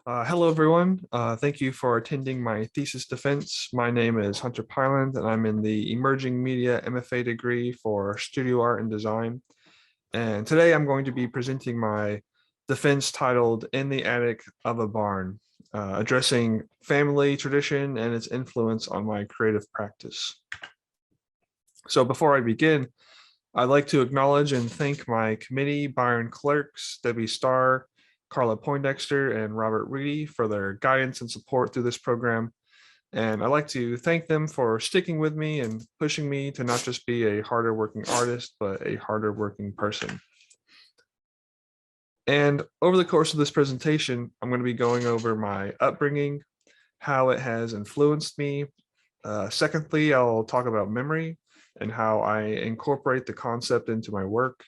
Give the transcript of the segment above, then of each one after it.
Hello, everyone. Thank you for attending my thesis defense. My name is Hunter Pylant, and I'm in the Emerging Media MFA degree for Studio Art and Design. And today I'm going to be presenting my defense titled In the Attic of a Barn, addressing family tradition and its influence on my creative practice. So before I begin, I'd like to acknowledge and thank my committee, Byron Clerks, Debbie Starr, Carla Poindexter, and Robert Reedy for their guidance and support through this program. And I'd like to thank them for sticking with me and pushing me to not just be a harder working artist, but a harder working person. And over the course of this presentation, I'm going to be going over my upbringing, how it has influenced me. Secondly, I'll talk about memory and how I incorporate the concept into my work.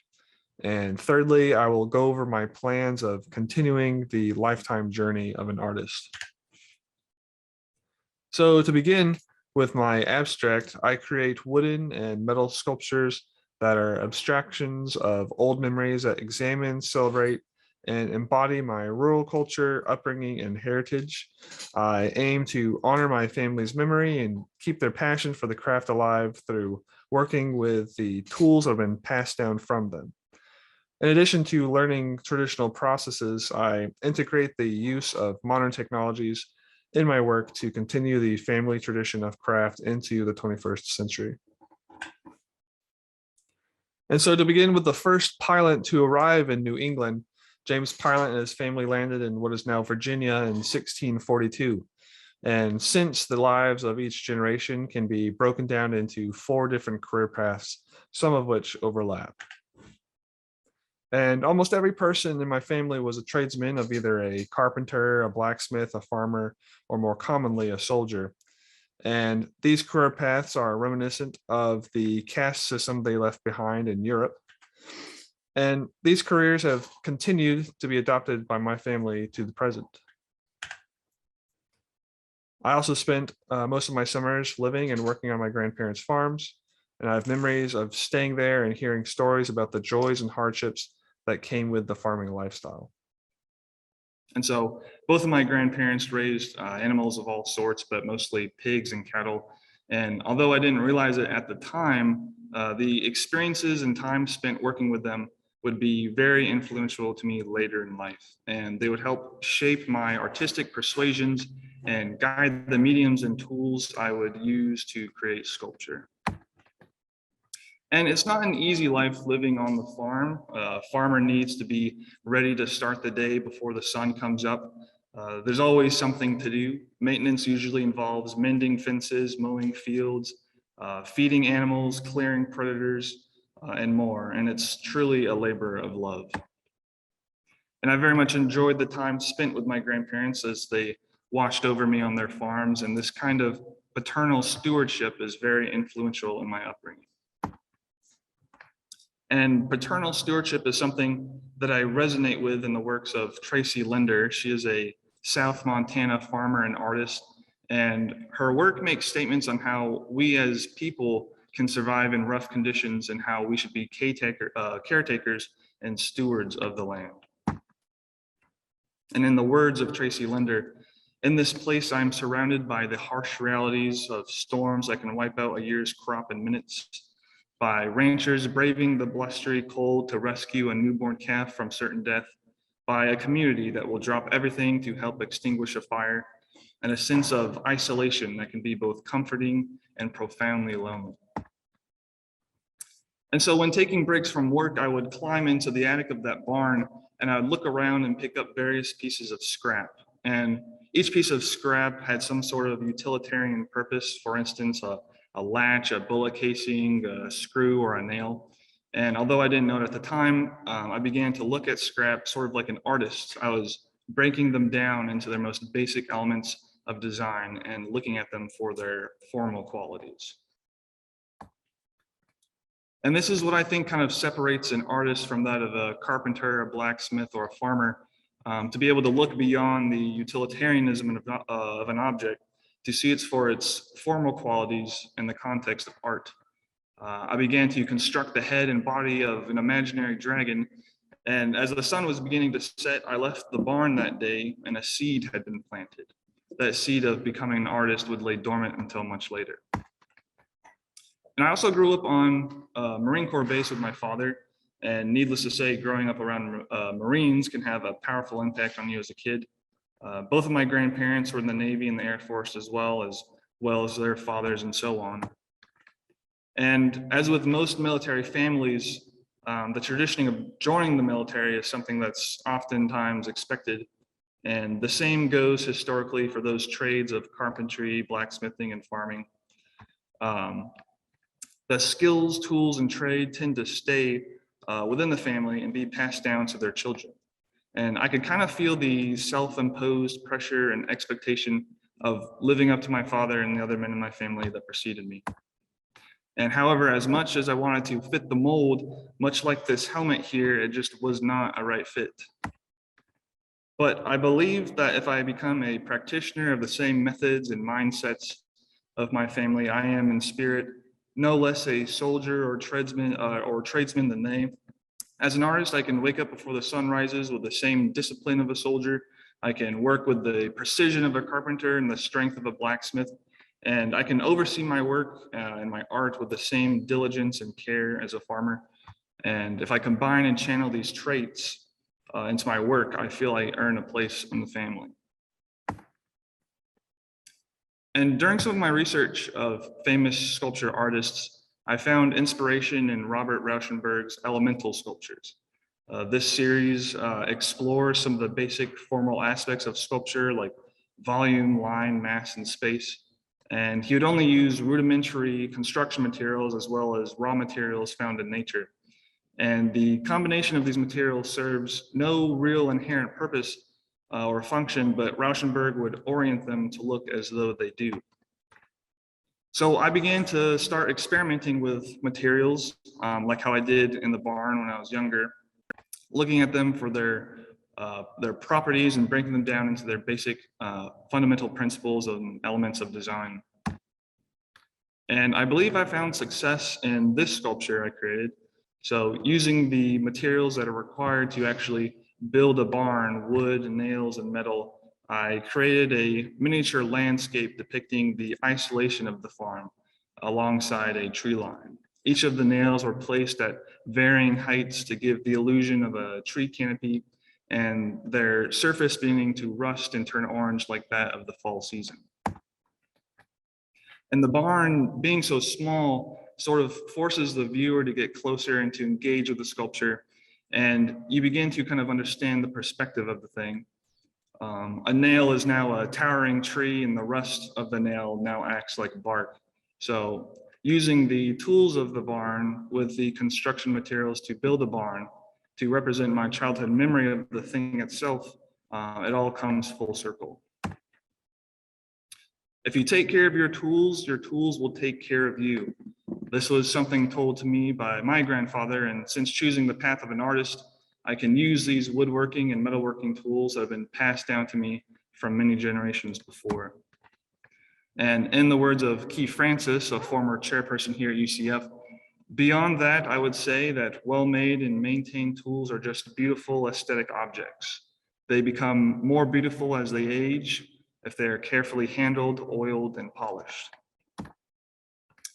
And thirdly, I will go over my plans of continuing the lifetime journey of an artist. So to begin with my abstract, I create wooden and metal sculptures that are abstractions of old memories that examine, celebrate, and embody my rural culture, upbringing, and heritage. I aim to honor my family's memory and keep their passion for the craft alive through working with the tools that have been passed down from them. In addition to learning traditional processes, I integrate the use of modern technologies in my work to continue the family tradition of craft into the 21st century. And so to begin with the first Pylant to arrive in New England, James Pylant and his family landed in what is now Virginia in 1642. And since the lives of each generation can be broken down into 4 different career paths, some of which overlap. And almost every person in my family was a tradesman of either a carpenter, a blacksmith, a farmer, or more commonly a soldier. And these career paths are reminiscent of the caste system they left behind in Europe. And these careers have continued to be adopted by my family to the present. I also spent most of my summers living and working on my grandparents' farms, and I have memories of staying there and hearing stories about the joys and hardships that came with the farming lifestyle. And so both of my grandparents raised animals of all sorts, but mostly pigs and cattle. And although I didn't realize it at the time, the experiences and time spent working with them would be very influential to me later in life. And they would help shape my artistic persuasions and guide the mediums and tools I would use to create sculpture. And it's not an easy life living on the farm. A farmer needs to be ready to start the day before the sun comes up. There's always something to do. Maintenance usually involves mending fences, mowing fields, feeding animals, clearing predators, and more. And it's truly a labor of love. And I very much enjoyed the time spent with my grandparents as they watched over me on their farms. And this kind of paternal stewardship is very influential in my upbringing. And paternal stewardship is something that I resonate with in the works of Tracy Linder. She is a South Montana farmer and artist, and her work makes statements on how we as people can survive in rough conditions and how we should be caretakers and stewards of the land. And in the words of Tracy Linder, in this place, I'm surrounded by the harsh realities of storms that can wipe out a year's crop in minutes, by ranchers braving the blustery cold to rescue a newborn calf from certain death, by a community that will drop everything to help extinguish a fire, and a sense of isolation that can be both comforting and profoundly lonely. And so when taking breaks from work, I would climb into the attic of that barn and I would look around and pick up various pieces of scrap. And each piece of scrap had some sort of utilitarian purpose. For instance, a latch, a bullet casing, a screw, or a nail. And although I didn't know it at the time, I began to look at scrap sort of like an artist. I was breaking them down into their most basic elements of design and looking at them for their formal qualities. And this is what I think kind of separates an artist from that of a carpenter, a blacksmith, or a farmer, to be able to look beyond the utilitarianism of an object to see it for its formal qualities in the context of art. I began to construct the head and body of an imaginary dragon, And as the sun was beginning to set, I left the barn that day and a seed had been planted. That seed of becoming an artist would lay dormant until much later. And I also grew up on a Marine Corps base with my father. And needless to say, growing up around Marines can have a powerful impact on you as a kid. Both of my grandparents were in the Navy and the Air Force as well as their fathers and so on. And as with most military families, the tradition of joining the military is something that's oftentimes expected. And the same goes historically for those trades of carpentry, blacksmithing, and farming. The skills, tools, and trade tend to stay within the family and be passed down to their children. And I could kind of feel the self-imposed pressure and expectation of living up to my father and the other men in my family that preceded me. And however, as much as I wanted to fit the mold, much like this helmet here, it just was not a right fit. But I believe that if I become a practitioner of the same methods and mindsets of my family, I am in spirit no less a soldier or tradesman than they. As an artist, I can wake up before the sun rises with the same discipline of a soldier. I can work with the precision of a carpenter and the strength of a blacksmith. And I can oversee my work and my art with the same diligence and care as a farmer. And if I combine and channel these traits into my work, I feel I earn a place in the family. And during some of my research of famous sculpture artists, I found inspiration in Robert Rauschenberg's elemental sculptures. This series explores some of the basic formal aspects of sculpture like volume, line, mass, and space. And he would only use rudimentary construction materials as well as raw materials found in nature. And the combination of these materials serves no real inherent purpose or function, but Rauschenberg would orient them to look as though they do. So I began to start experimenting with materials, like how I did in the barn when I was younger, looking at them for their properties and breaking them down into their basic fundamental principles and elements of design. And I believe I found success in this sculpture I created. So using the materials that are required to actually build a barn, wood, nails, and metal, I created a miniature landscape depicting the isolation of the farm alongside a tree line. Each of the nails were placed at varying heights to give the illusion of a tree canopy, and their surface beginning to rust and turn orange like that of the fall season. And the barn, being so small, sort of forces the viewer to get closer and to engage with the sculpture, and you begin to kind of understand the perspective of the thing. A nail is now a towering tree, and the rust of the nail now acts like bark. So using the tools of the barn with the construction materials to build a barn to represent my childhood memory of the thing itself, it all comes full circle. If you take care of your tools will take care of you. This was something told to me by my grandfather, and since choosing the path of an artist, I can use these woodworking and metalworking tools that have been passed down to me from many generations before. And in the words of Keith Francis, a former chairperson here at UCF, beyond that, I would say that well-made and maintained tools are just beautiful aesthetic objects. They become more beautiful as they age if they are carefully handled, oiled, and polished.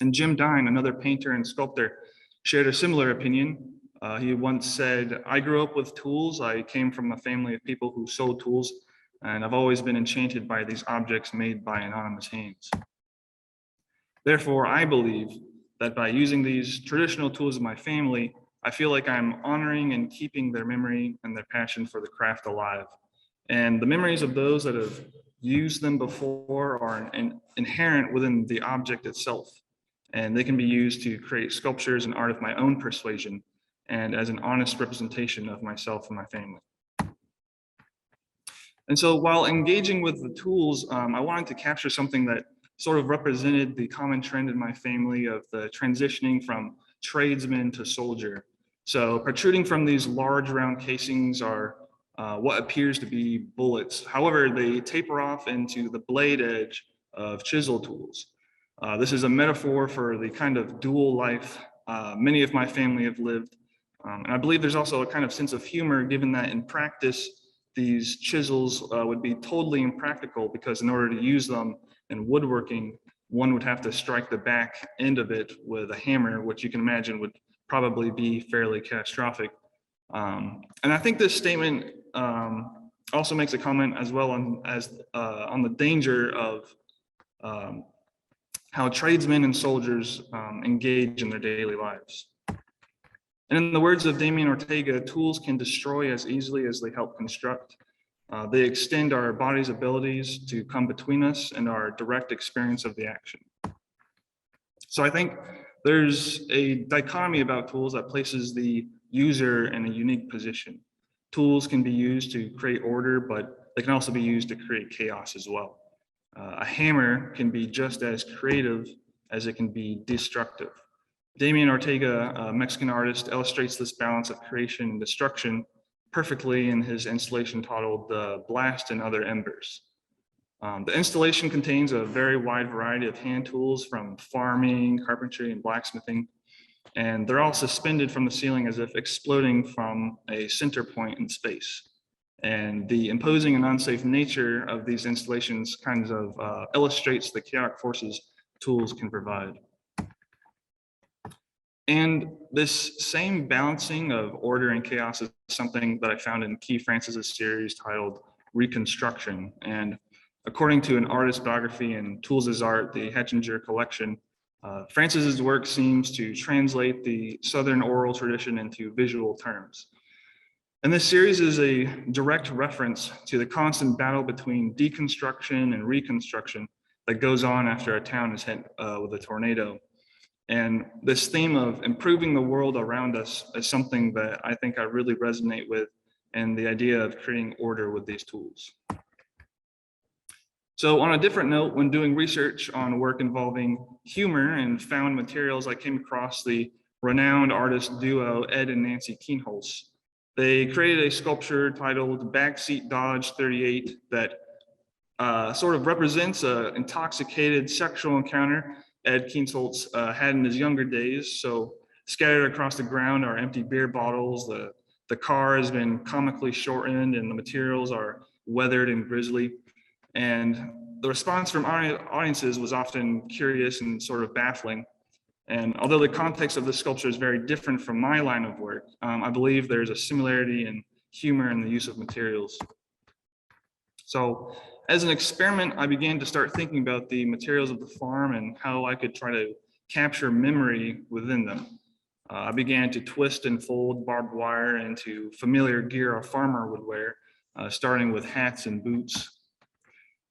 And Jim Dine, another painter and sculptor, shared a similar opinion. He once said, "I grew up with tools. I came from a family of people who sold tools, and I've always been enchanted by these objects made by anonymous hands." Therefore, I believe that by using these traditional tools of my family, I feel like I'm honoring and keeping their memory and their passion for the craft alive. And the memories of those that have used them before are inherent within the object itself. And they can be used to create sculptures and art of my own persuasion and as an honest representation of myself and my family. And so while engaging with the tools, I wanted to capture something that sort of represented the common trend in my family of the transitioning from tradesman to soldier. So protruding from these large round casings are what appears to be bullets. However, they taper off into the blade edge of chisel tools. This is a metaphor for the kind of dual life many of my family have lived, And I believe there's also a kind of sense of humor, given that in practice, these chisels would be totally impractical, because in order to use them in woodworking, one would have to strike the back end of it with a hammer, which you can imagine would probably be fairly catastrophic. And I think this statement also makes a comment as well on the danger of how tradesmen and soldiers engage in their daily lives. And in the words of Damian Ortega, tools can destroy as easily as they help construct. They extend our body's abilities to come between us and our direct experience of the action. So I think there's a dichotomy about tools that places the user in a unique position. Tools can be used to create order, but they can also be used to create chaos as well. A hammer can be just as creative as it can be destructive. Damian Ortega, a Mexican artist, illustrates this balance of creation and destruction perfectly in his installation titled "The Blast and Other Embers." The installation contains a very wide variety of hand tools, from farming, carpentry, and blacksmithing, and they're all suspended from the ceiling as if exploding from a center point in space. And the imposing and unsafe nature of these installations kind of illustrates the chaotic forces tools can provide. And this same balancing of order and chaos is something that I found in Key Francis's series titled Reconstruction. And according to an artist biography in Tools as Art, the Hetchinger collection, Francis's work seems to translate the Southern oral tradition into visual terms. And this series is a direct reference to the constant battle between deconstruction and reconstruction that goes on after a town is hit with a tornado. And this theme of improving the world around us is something that I think I really resonate with, and the idea of creating order with these tools. So on a different note, when doing research on work involving humor and found materials, I came across the renowned artist duo Ed and Nancy Kienholz. They created a sculpture titled Backseat Dodge 38 that sort of represents an intoxicated sexual encounter Ed Kienholz had in his younger days. So scattered across the ground are empty beer bottles, the car has been comically shortened, and the materials are weathered and grisly. And the response from audiences was often curious and sort of baffling. And although the context of the sculpture is very different from my line of work, I believe there's a similarity in humor in the use of materials. So as an experiment, I began to start thinking about the materials of the farm and how I could try to capture memory within them. I began to twist and fold barbed wire into familiar gear a farmer would wear, starting with hats and boots.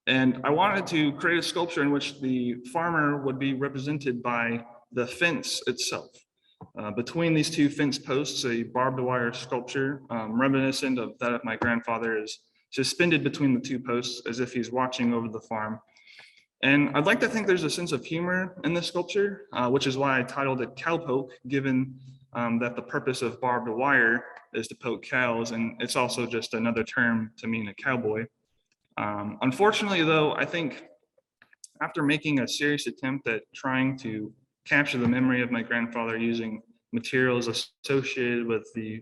And I wanted to create a sculpture in which the farmer would be represented by the fence itself. Between these two fence posts, a barbed wire sculpture reminiscent of that of my grandfather is suspended between the two posts as if he's watching over the farm. And I'd like to think there's a sense of humor in this sculpture, which is why I titled it Cowpoke, given that the purpose of barbed wire is to poke cows, and it's also just another term to mean a cowboy. Unfortunately, though, I think after making a serious attempt at trying to capture the memory of my grandfather using materials associated with the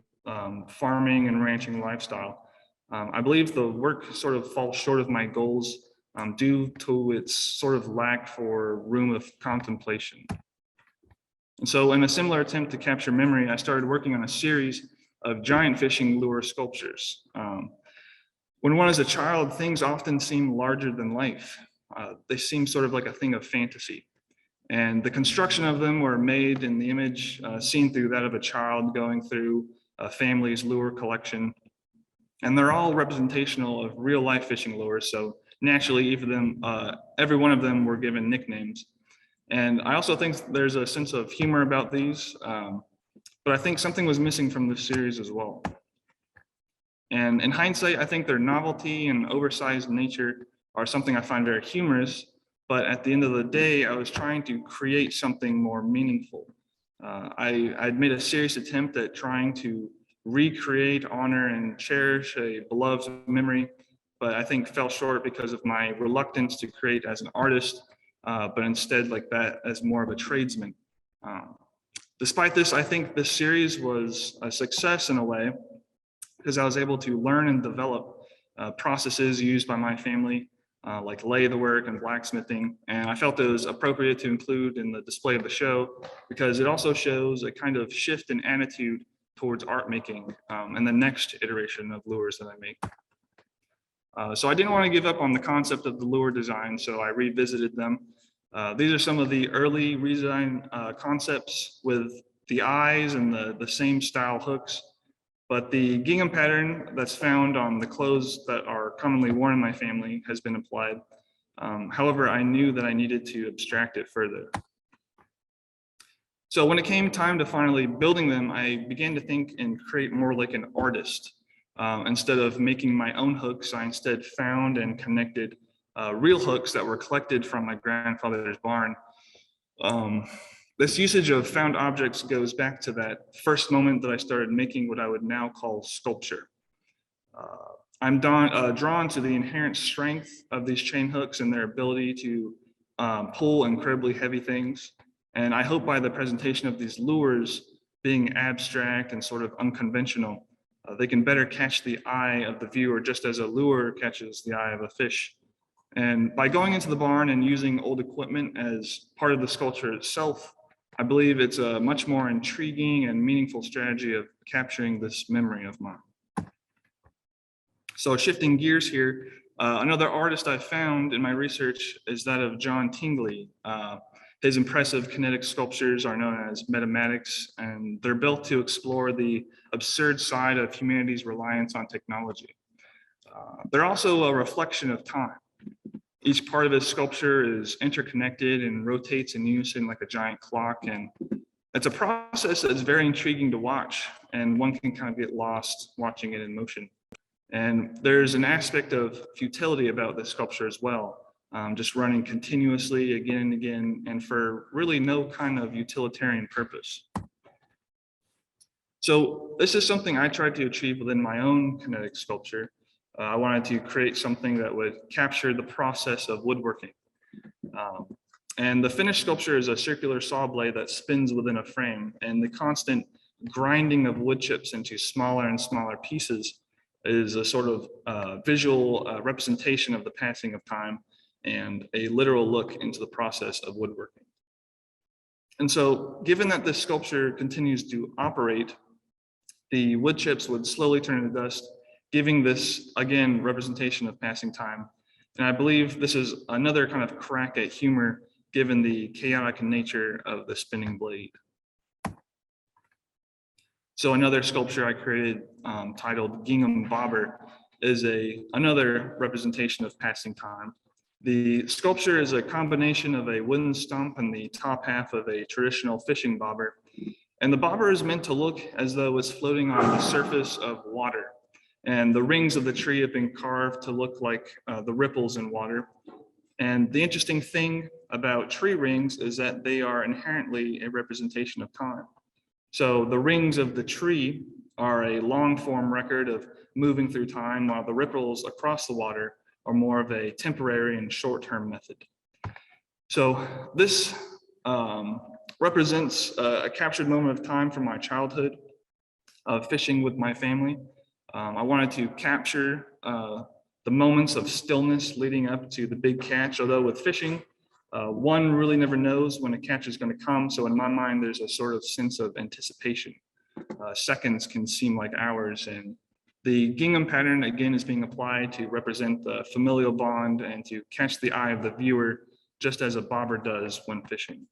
farming and ranching lifestyle, I believe the work sort of falls short of my goals due to its sort of lack for room of contemplation. And so in a similar attempt to capture memory, I started working on a series of giant fishing lure sculptures. When one is a child, things often seem larger than life. They seem sort of like a thing of fantasy. And the construction of them were made in the image seen through that of a child going through a family's lure collection. And they're all representational of real life fishing lures. So naturally, every one of them were given nicknames. And I also think there's a sense of humor about these, but I think something was missing from this series as well. And in hindsight, I think their novelty and oversized nature are something I find very humorous, but at the end of the day, I was trying to create something more meaningful. I'd made a serious attempt at trying to recreate, honor, and cherish a beloved memory, but I think fell short because of my reluctance to create as an artist, but instead like that as more of a tradesman. Despite this, I think this series was a success in a way because I was able to learn and develop processes used by my family, like lathe-work and blacksmithing. And I felt it was appropriate to include in the display of the show because it also shows a kind of shift in attitude towards art making and the next iteration of lures that I make. So I didn't want to give up on the concept of the lure design, so I revisited them. These are some of the early redesign concepts with the eyes and the same style hooks. But the gingham pattern that's found on the clothes that are commonly worn in my family has been applied. However, I knew that I needed to abstract it further. So when it came time to finally building them, I began to think and create more like an artist. Instead of making my own hooks, I instead found and connected real hooks that were collected from my grandfather's barn. This usage of found objects goes back to that first moment that I started making what I would now call sculpture. I'm drawn to the inherent strength of these chain hooks and their ability to pull incredibly heavy things. And I hope by the presentation of these lures being abstract and sort of unconventional, they can better catch the eye of the viewer just as a lure catches the eye of a fish. And by going into the barn and using old equipment as part of the sculpture itself, I believe it's a much more intriguing and meaningful strategy of capturing this memory of mine. So shifting gears here, another artist I found in my research is that of John Tingley. His impressive kinetic sculptures are known as metamatics, and they're built to explore the absurd side of humanity's reliance on technology. They're also a reflection of time. Each part of his sculpture is interconnected and rotates in unison like a giant clock. And it's a process that's very intriguing to watch, and one can kind of get lost watching it in motion. And there's an aspect of futility about this sculpture as well, just running continuously again and again, and for really no kind of utilitarian purpose. So this is something I tried to achieve within my own kinetic sculpture. I wanted to create something that would capture the process of woodworking. And the finished sculpture is a circular saw blade that spins within a frame, and the constant grinding of wood chips into smaller and smaller pieces is a sort of visual representation of the passing of time and a literal look into the process of woodworking. And so given that this sculpture continues to operate, the wood chips would slowly turn to dust, giving this, again, representation of passing time. And I believe this is another kind of crack at humor given the chaotic nature of the spinning blade. So another sculpture I created titled Gingham Bobber is another representation of passing time. The sculpture is a combination of a wooden stump and the top half of a traditional fishing bobber. And the bobber is meant to look as though it's floating on the surface of water. And the rings of the tree have been carved to look like the ripples in water. And the interesting thing about tree rings is that they are inherently a representation of time. So the rings of the tree are a long form record of moving through time, while the ripples across the water are more of a temporary and short-term method. So this represents a captured moment of time from my childhood of fishing with my family. I wanted to capture the moments of stillness leading up to the big catch, although with fishing, one really never knows when a catch is going to come. So in my mind, there's a sort of sense of anticipation. Seconds can seem like hours, and the gingham pattern again is being applied to represent the familial bond and to catch the eye of the viewer, just as a bobber does when fishing.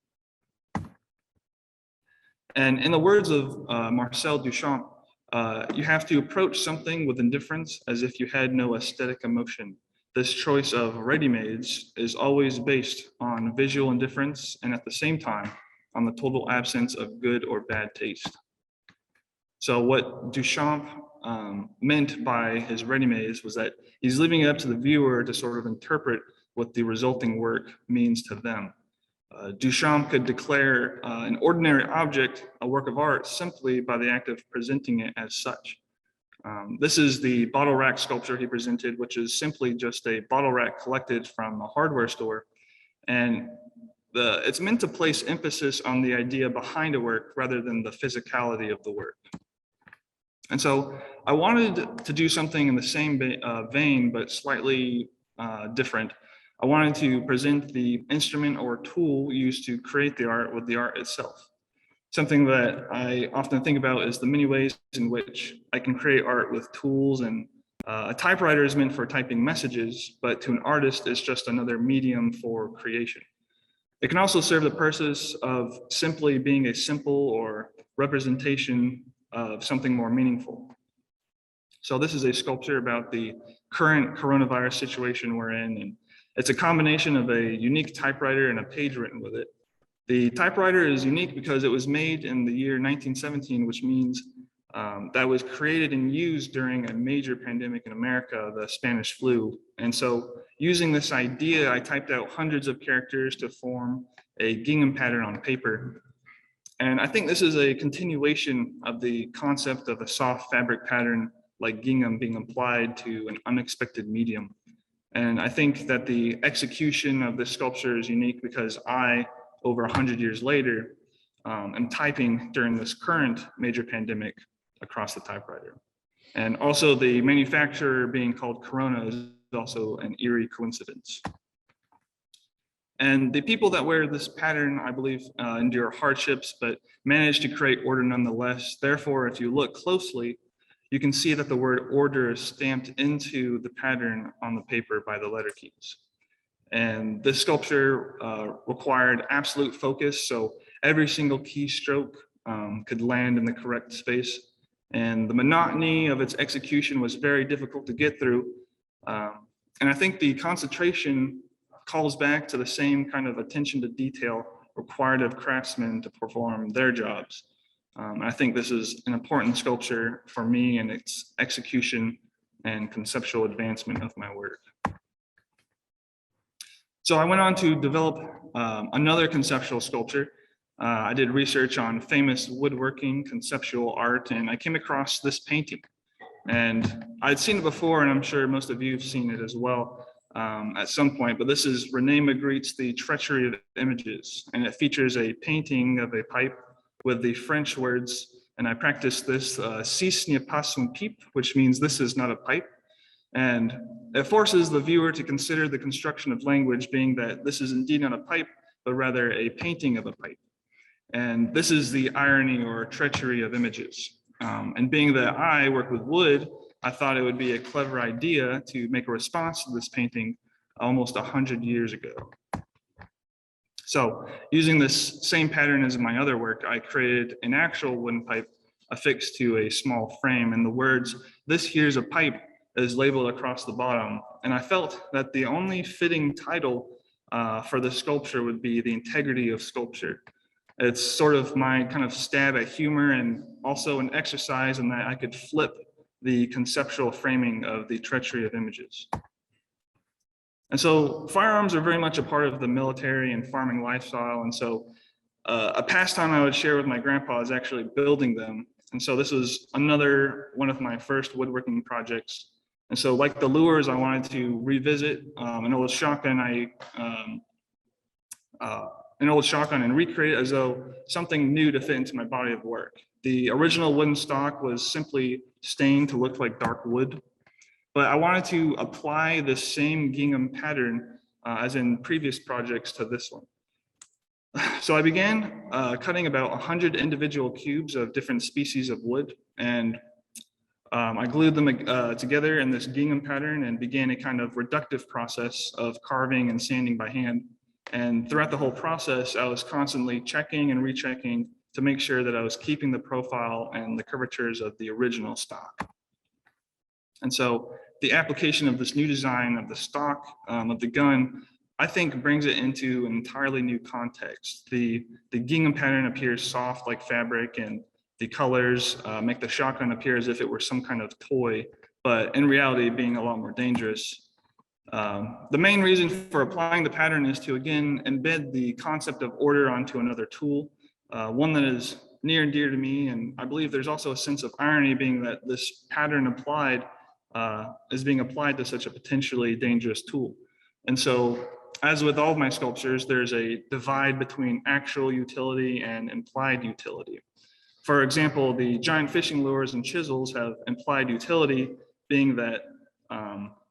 And in the words of Marcel Duchamp, you have to approach something with indifference as if you had no aesthetic emotion. This choice of ready-mades is always based on visual indifference and at the same time on the total absence of good or bad taste. So what Duchamp meant by his ready-mades was that he's leaving it up to the viewer to sort of interpret what the resulting work means to them. Duchamp could declare an ordinary object a work of art simply by the act of presenting it as such. This is the bottle rack sculpture he presented, which is simply just a bottle rack collected from a hardware store. And it's meant to place emphasis on the idea behind a work rather than the physicality of the work. And so I wanted to do something in the same vein, but slightly different. I wanted to present the instrument or tool used to create the art with the art itself. Something that I often think about is the many ways in which I can create art with tools, and a typewriter is meant for typing messages, but to an artist, it's just another medium for creation. It can also serve the purpose of simply being a simple or representation of something more meaningful. So this is a sculpture about the current coronavirus situation we're in, and it's a combination of a unique typewriter and a page written with it. The typewriter is unique because it was made in the year 1917, which means that was created and used during a major pandemic in America, the Spanish flu. And so using this idea, I typed out hundreds of characters to form a gingham pattern on paper. And I think this is a continuation of the concept of a soft fabric pattern like gingham being applied to an unexpected medium. And I think that the execution of this sculpture is unique because I, over 100 years later, am typing during this current major pandemic across the typewriter. And also the manufacturer being called Corona is also an eerie coincidence. And the people that wear this pattern, I believe, endure hardships, but manage to create order nonetheless. Therefore, if you look closely, you can see that the word order is stamped into the pattern on the paper by the letter keys. And this sculpture required absolute focus, so every single keystroke could land in the correct space. And the monotony of its execution was very difficult to get through. And I think the concentration calls back to the same kind of attention to detail required of craftsmen to perform their jobs. I think this is an important sculpture for me and its execution and conceptual advancement of my work. So I went on to develop another conceptual sculpture. I did research on famous woodworking conceptual art, and I came across this painting. And I'd seen it before, and I'm sure most of you have seen it as well at some point, but this is René Magritte's The Treachery of Images, and it features a painting of a pipe with the French words, and I practiced this, "Cis n'est pas une pipe," which means this is not a pipe. And it forces the viewer to consider the construction of language, being that this is indeed not a pipe, but rather a painting of a pipe. And this is the irony or treachery of images. And being that I work with wood, I thought it would be a clever idea to make a response to this painting almost 100 years ago. So using this same pattern as my other work, I created an actual wooden pipe affixed to a small frame, and the words, "This here's a pipe," is labeled across the bottom. And I felt that the only fitting title for the sculpture would be The Integrity of Sculpture. It's sort of my kind of stab at humor, and also an exercise in that I could flip the conceptual framing of the treachery of images. And so firearms are very much a part of the military and farming lifestyle. And so a pastime I would share with my grandpa is actually building them. And so this was another one of my first woodworking projects. And so like the lures, I wanted to revisit an old shotgun and recreate it as though something new to fit into my body of work. The original wooden stock was simply stained to look like dark wood, but I wanted to apply the same gingham pattern as in previous projects to this one. So I began cutting about 100 individual cubes of different species of wood, and I glued them together in this gingham pattern and began a kind of reductive process of carving and sanding by hand. And throughout the whole process, I was constantly checking and rechecking to make sure that I was keeping the profile and the curvatures of the original stock. And so the application of this new design of the stock of the gun, I think brings it into an entirely new context. The gingham pattern appears soft like fabric, and the colors make the shotgun appear as if it were some kind of toy, but in reality being a lot more dangerous. The main reason for applying the pattern is to, again, embed the concept of order onto another tool, one that is near and dear to me. And I believe there's also a sense of irony, being that this pattern applied is being applied to such a potentially dangerous tool. And so as with all of my sculptures, there's a divide between actual utility and implied utility. For example, the giant fishing lures and chisels have implied utility, being that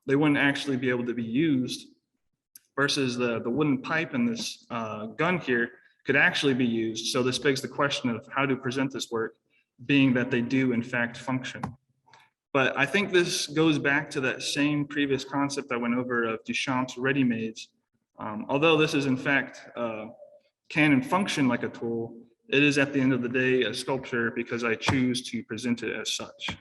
they wouldn't actually be able to be used, versus the wooden pipe and this gun here could actually be used. So this begs the question of how to present this work, being that they do in fact function. But I think this goes back to that same previous concept I went over of Duchamp's ready-mades. Although this is in fact can and function like a tool, it is at the end of the day a sculpture because I choose to present it as such.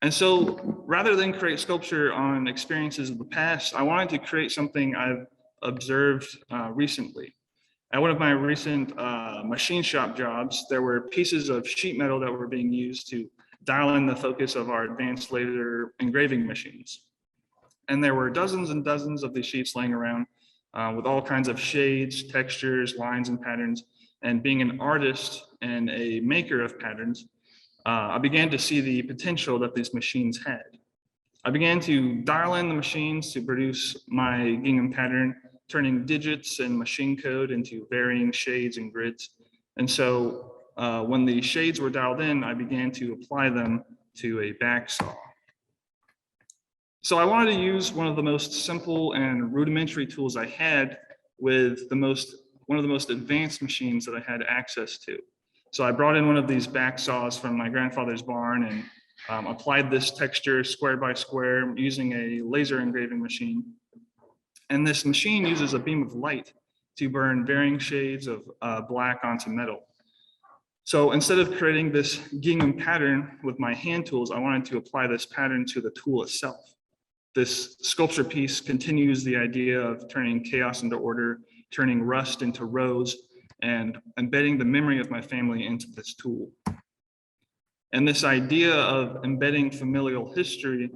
And so rather than create sculpture on experiences of the past, I wanted to create something I've observed recently. At one of my recent machine shop jobs, there were pieces of sheet metal that were being used to dial in the focus of our advanced laser engraving machines. And there were dozens and dozens of these sheets laying around with all kinds of shades, textures, lines, and patterns. And being an artist and a maker of patterns, I began to see the potential that these machines had. I began to dial in the machines to produce my Gingham pattern, turning digits and machine code into varying shades and grids. And so when the shades were dialed in, I began to apply them to a backsaw. So I wanted to use one of the most simple and rudimentary tools I had with one of the most advanced machines that I had access to. So I brought in one of these back saws from my grandfather's barn and applied this texture square by square using a laser engraving machine. And this machine uses a beam of light to burn varying shades of black onto metal. So instead of creating this Gingham pattern with my hand tools, I wanted to apply this pattern to the tool itself. This sculpture piece continues the idea of turning chaos into order, turning rust into rose, and embedding the memory of my family into this tool. And this idea of embedding familial history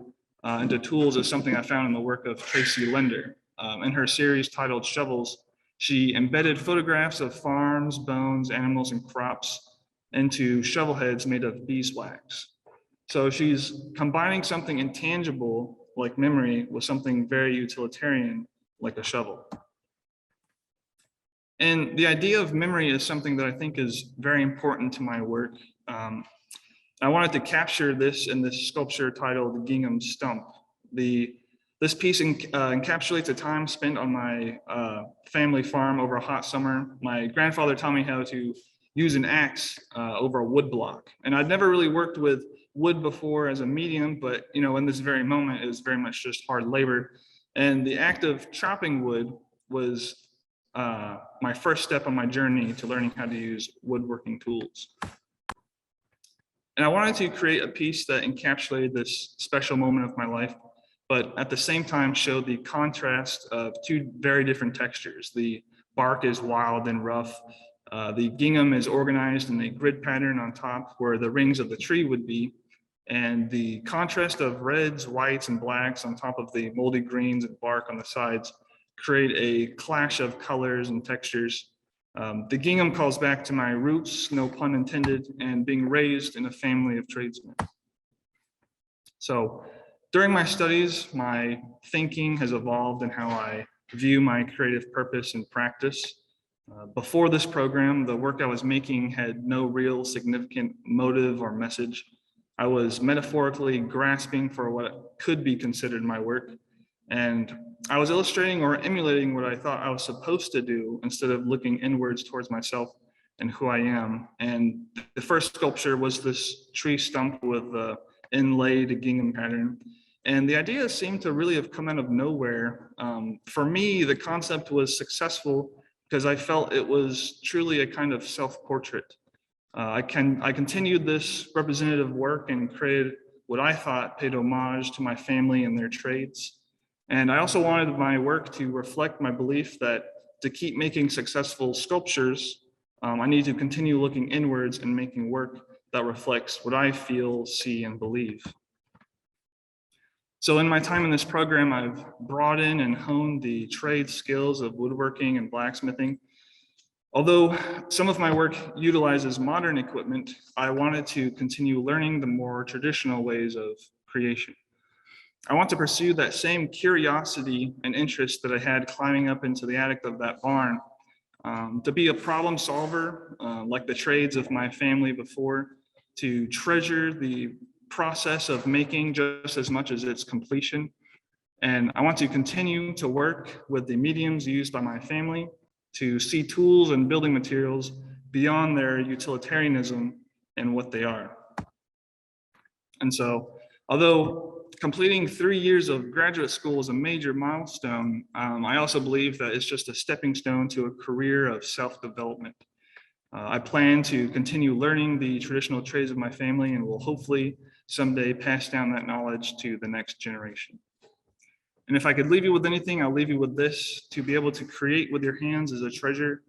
into tools is something I found in the work of Tracy Lender. In her series titled Shovels, she embedded photographs of farms, bones, animals, and crops into shovel heads made of beeswax. So she's combining something intangible like memory with something very utilitarian like a shovel. And the idea of memory is something that I think is very important to my work. I wanted to capture this in this sculpture titled Gingham Stump. This piece encapsulates a time spent on my family farm over a hot summer. My grandfather taught me how to use an axe over a wood block. And I'd never really worked with wood before as a medium, but in this very moment, it was very much just hard labor. And the act of chopping wood was my first step on my journey to learning how to use woodworking tools. And I wanted to create a piece that encapsulated this special moment of my life, but at the same time showed the contrast of two very different textures. The bark is wild and rough. The gingham is organized in a grid pattern on top where the rings of the tree would be. And the contrast of reds, whites, and blacks on top of the moldy greens and bark on the sides create a clash of colors and textures. The gingham calls back to my roots, no pun intended, and being raised in a family of tradesmen. So during my studies, my thinking has evolved in how I view my creative purpose and practice. Before this program, the work I was making had no real significant motive or message. I was metaphorically grasping for what could be considered my work, and I was illustrating or emulating what I thought I was supposed to do instead of looking inwards towards myself and who I am. And the first sculpture was this tree stump with the inlaid gingham pattern. And the idea seemed to really have come out of nowhere. For me, the concept was successful because I felt it was truly a kind of self-portrait. I continued this representative work and created what I thought paid homage to my family and their trades. And I also wanted my work to reflect my belief that to keep making successful sculptures, I need to continue looking inwards and making work that reflects what I feel, see, and believe. So in my time in this program, I've brought in and honed the trade skills of woodworking and blacksmithing. Although some of my work utilizes modern equipment, I wanted to continue learning the more traditional ways of creation. I want to pursue that same curiosity and interest that I had climbing up into the attic of that barn, to be a problem solver, like the trades of my family before, to treasure the process of making just as much as its completion. And I want to continue to work with the mediums used by my family to see tools and building materials beyond their utilitarianism and what they are. And so, although completing 3 years of graduate school is a major milestone, I also believe that it's just a stepping stone to a career of self-development. I plan to continue learning the traditional trades of my family and will hopefully someday pass down that knowledge to the next generation. And if I could leave you with anything, I'll leave you with this: to be able to create with your hands is a treasure.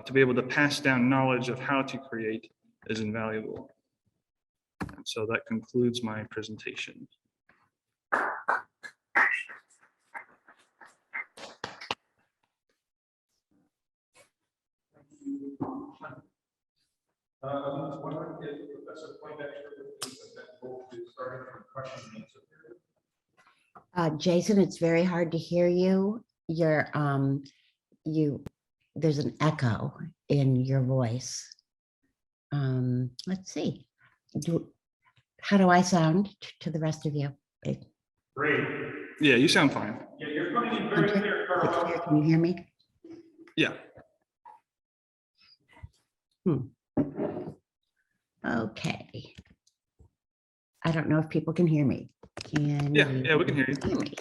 To be able to pass down knowledge of how to create is invaluable. And so that concludes my presentation. Jason, it's very hard to hear you. There's an echo in your voice. Let's see. How do I sound to the rest of you? Great. Yeah, you sound fine. Yeah, you're coming in very clear, Carla. Can you hear me? Yeah. Okay. I don't know if people can hear me. Yeah, we can hear you. Hear me?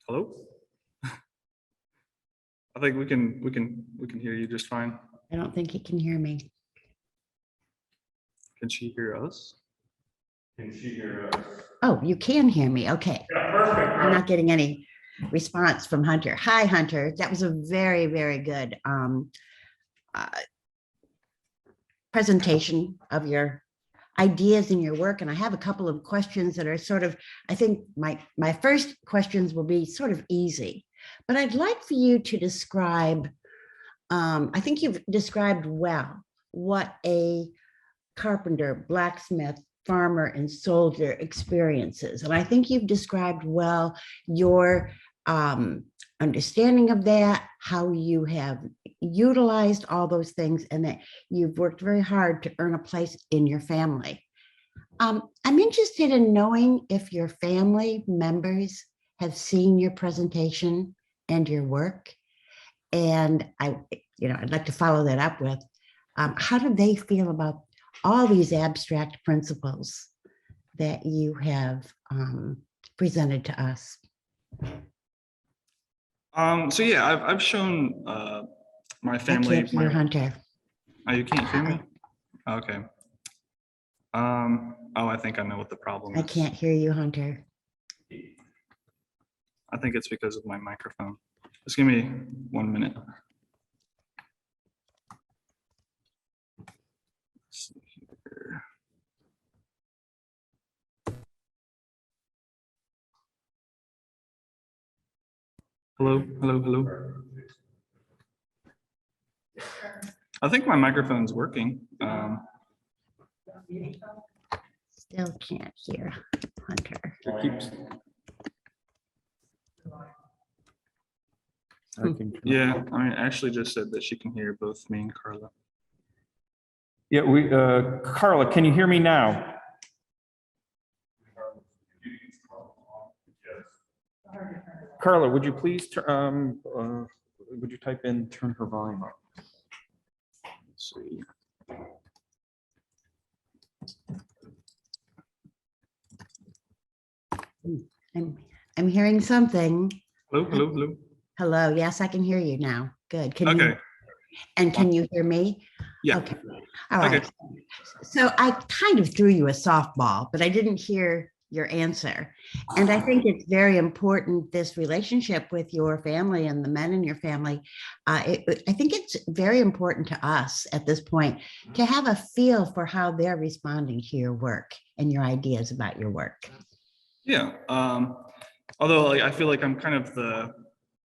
Hello? I think we can hear you just fine. I don't think he can hear me. Can she hear us? Can she hear us? Oh, you can hear me. Okay. Yeah, perfect. I'm not getting any response from Hunter. Hi, Hunter. That was a very, very good presentation of your ideas in your work. And I have a couple of questions that are sort of, I think my first questions will be sort of easy, but I'd like for you to describe, I think you've described well what a carpenter, blacksmith, farmer, and soldier experiences. And I think you've described well your understanding of that, how you have utilized all those things, and that you've worked very hard to earn a place in your family. I'm interested in knowing if your family members have seen your presentation and your work. And I'd like to follow that up with, how do they feel about all these abstract principles that you have presented to us? So yeah, I've shown my family. I can't hear Hunter. Oh, you can't hear me? Okay. Oh, I think I know what the problem is. I can't hear you, Hunter. I think it's because of my microphone. Just give me 1 minute. Let's see here. Hello, hello, hello. I think my microphone's working. Still can't hear Hunter. It keeps. Yeah, I mean, Ashley just said that she can hear both me and Carla. Yeah, Carla, can you hear me now? Carla, would you please, would you type in, turn her volume up? Let's see. I'm hearing something. Hello, hello, hello. Hello. Yes, I can hear you now. Good. Can Okay. you? And can you hear me? Yeah. Okay. All right. Okay. So I kind of threw you a softball, but I didn't hear your answer. And I think it's very important, this relationship with your family and the men in your family. I think it's very important to us at this point to have a feel for how they're responding to your work and your ideas about your work. Yeah. Although I feel like I'm kind of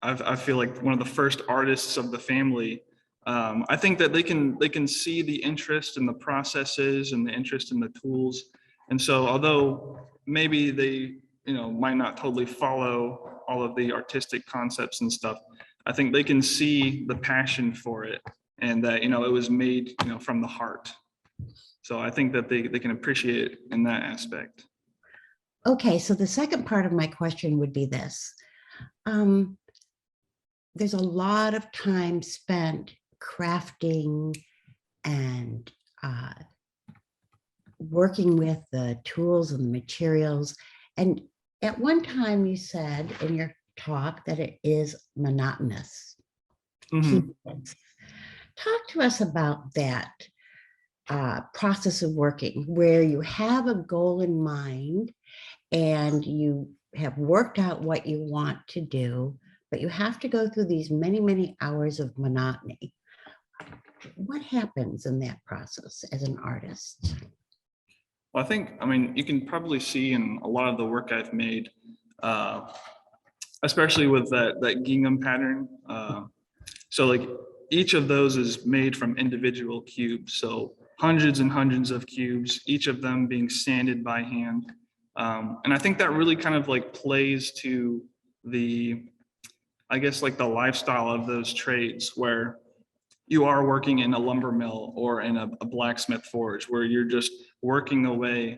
I feel like one of the first artists of the family I think that they can see the interest in the processes and the interest in the tools. And so although maybe they, might not totally follow all of the artistic concepts and stuff, I think they can see the passion for it and that, it was made, from the heart. So I think that they can appreciate it in that aspect. Okay, so the second part of my question would be this. There's a lot of time spent crafting and working with the tools and the materials. And at one time you said in your talk that it is monotonous. Mhm. Talk to us about that process of working where you have a goal in mind and you have worked out what you want to do, but you have to go through these many, many hours of monotony. What happens in that process as an artist? Well, you can probably see in a lot of the work I've made, especially with that Gingham pattern. So like each of those is made from individual cubes. So hundreds and hundreds of cubes, each of them being sanded by hand. And I think that really kind of like plays to the, I guess, like the lifestyle of those trades where you are working in a lumber mill or in a blacksmith forge where you're just working away,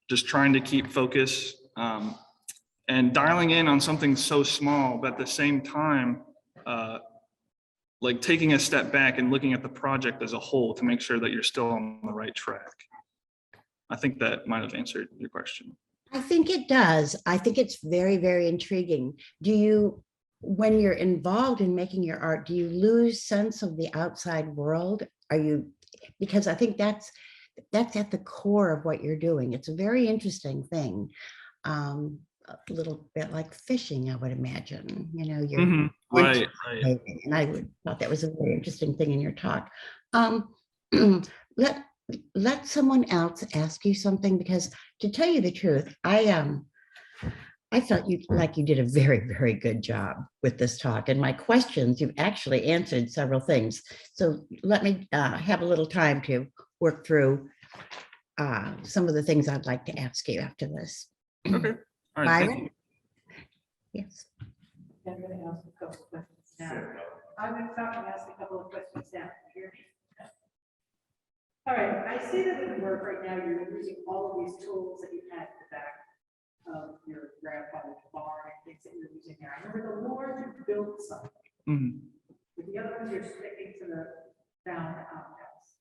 just trying to keep focus and dialing in on something so small, but at the same time, like taking a step back and looking at the project as a whole to make sure that you're still on the right track. I think that might have answered your question. I think it does. I think it's very, very intriguing. Do you, when you're involved in making your art, do you lose sense of the outside world? Because I think that's at the core of what you're doing. It's a very interesting thing. A little bit like fishing, I would imagine, you're Right. and I thought that was a very interesting thing in your talk. Let someone else ask you something, because to tell you the truth, I felt you did a very, very good job with this talk. And my questions, you've actually answered several things. So let me have a little time to work through some of the things I'd like to ask you after this. Okay. All right. Thank you. Yes. I'm going to ask a couple of questions now. I'm going to talk and ask a couple of questions now. You hear me? All right. I see that in the work right now, you're using all of these tools that you had in the back of your grandfather's barn and things that you're using there. I remember the Lord you built something. With the other ones, you're sticking to the found objects.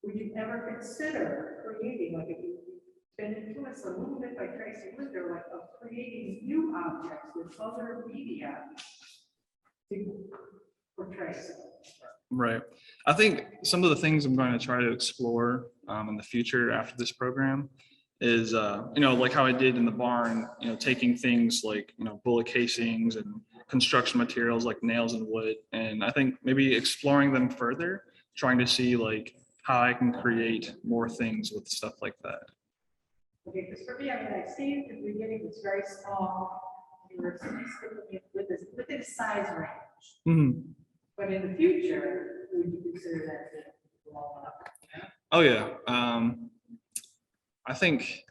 Would you ever consider creating, like if you've been influenced a little bit by Tracy Linder, like of creating new objects with other media to portray something? Right. I think some of the things I'm going to try to explore in the future after this program is, like how I did in the barn, taking things like, bullet casings and construction materials like nails and wood. And I think maybe exploring them further, trying to see like how I can create more things with stuff like that. Okay, because for me, I see at the beginning it's very small. You were within a size range. But in the future, would you consider that long enough? Yeah? Oh yeah. I think,